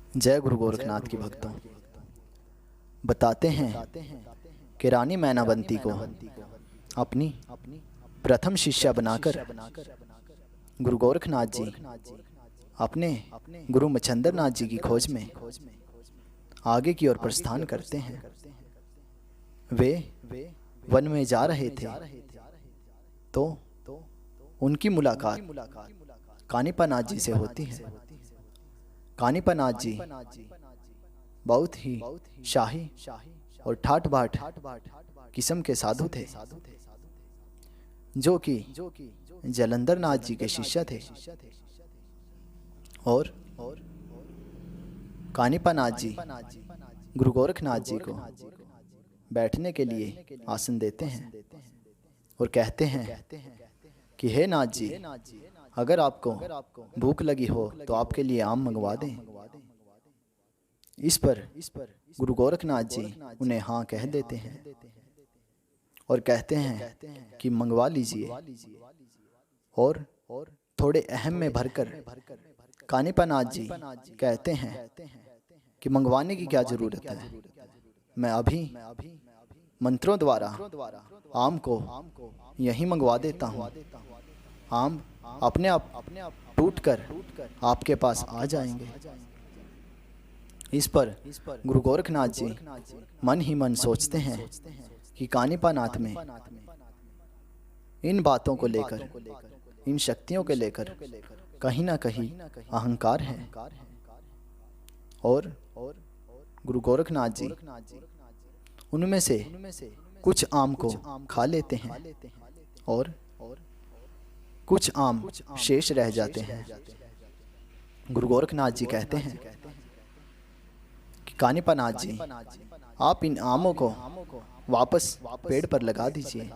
जय गुरु गोरखनाथ की भक्तों। बताते हैं कि रानी मैनावंती को अपनी प्रथम शिष्या बनाकर गुरु गोरखनाथ जी अपने गुरु मच्छंदर नाथ जी की खोज में आगे की ओर प्रस्थान करते हैं। वे वन में जा रहे थे तो उनकी मुलाकात कानिपानाथ जी से होती है। कानिपानाथ जी बहुत ही शाही और ठाट बाट किस्म के साधु थे, जो कि जलंधर नाथ जी के शिष्य थे। और कानिपानाथ जी गुरु गोरखनाथ जी को बैठने के लिए आसन देते हैं और कहते हैं कि हे नाथ जी, अगर आपको भूख लगी हो तो आपके लिए आम मंगवा दें। इस पर गुरु गोरखनाथ जी उन्हें हाँ कह देते हैं और कहते हैं कि मंगवा लीजिए। और थोड़े अहम में भरकर कानिपानाथ जी कहते हैं कि मंगवाने की क्या जरूरत है, मैं अभी मंत्रों द्वारा आम को यहीं मंगवा देता हूँ। आम अपने आप टूटकर आपके पास आ जाएंगे। इस पर गुरु गोरखनाथ जी मन ही मन सोचते हैं कि कानिपानाथ में इन बातों को लेकर, इन शक्तियों को लेकर कहीं ना कहीं अहंकार है। और गुरु गोरखनाथ जी उनमें से कुछ आम को खा लेते हैं और कुछ आम शेष रह जाते हैं। गुरु गोरखनाथ जी कहते हैं कि कानिपानाथ जी, आप इन आमों को वापस पेड़ पर लगा दीजिए,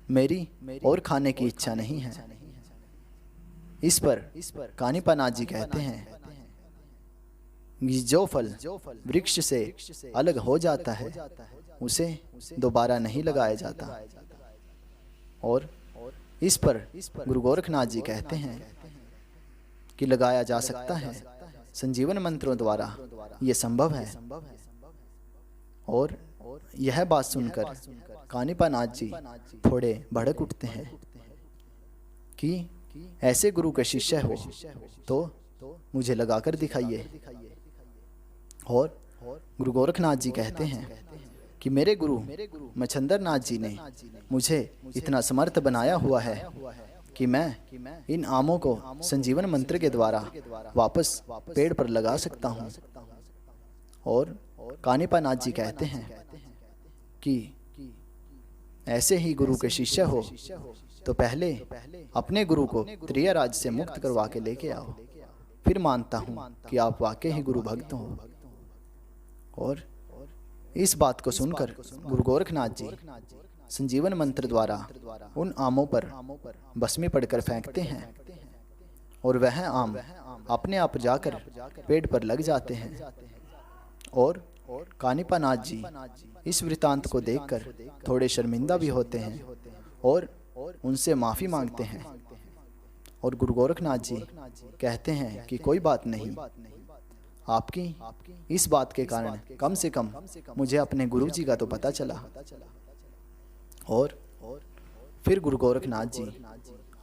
मेरी और खाने की इच्छा नहीं है। इस पर कानिपानाथ जी कहते हैं कि जो फल वृक्ष से अलग हो जाता है उसे दोबारा नहीं लगाया जाता। और इस पर गुरु गोरखनाथ जी कहते हैं कि लगाया जा सकता है, संजीवन मंत्रों द्वारा ये संभव है। और यह बात सुनकर कानिपानाथ जी थोड़े भड़क उठते हैं कि ऐसे गुरु के शिष्य हो तो मुझे लगाकर दिखाइए। और गुरु गोरखनाथ जी कहते हैं कि मेरे गुरु मच्छंदर नाथ जी ने मुझे इतना समर्थ बनाया हुआ है कि मैं इन आमों को संजीवन मंत्र के द्वारा वापस पेड़ पर लगा सकता हूँ। और कानिपानाथ जी कहते हैं कि ऐसे ही गुरु के शिष्य हो तो पहले अपने गुरु को त्रियराज से मुक्त करवा के लेके आओ, फिर मानता हूँ कि आप वाकई ही गुरु भक्त हो। और इस बात को सुनकर गुरु गोरखनाथ जी संजीवन मंत्र द्वारा उन आमों पर भस्मी पड़कर फेंकते हैं और वह आम अपने आप जाकर पेड़ पर लग जाते हैं। और कानिपानाथ जी इस वृतांत को देखकर थोड़े शर्मिंदा भी होते हैं और उनसे माफ़ी मांगते हैं। और गुरु गोरखनाथ जी कहते हैं कि कोई बात नहीं, आपकी इस बात के कारण कम से कम मुझे अपने गुरु जी का तो पता चला। और फिर गुरु गोरखनाथ जी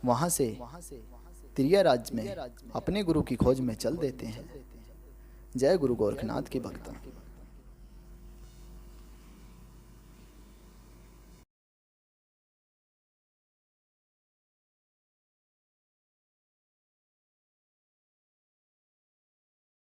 वहाँ से त्रियराज में अपने गुरु की खोज में चल देते हैं। जय गुरु गोरखनाथ की भक्तों।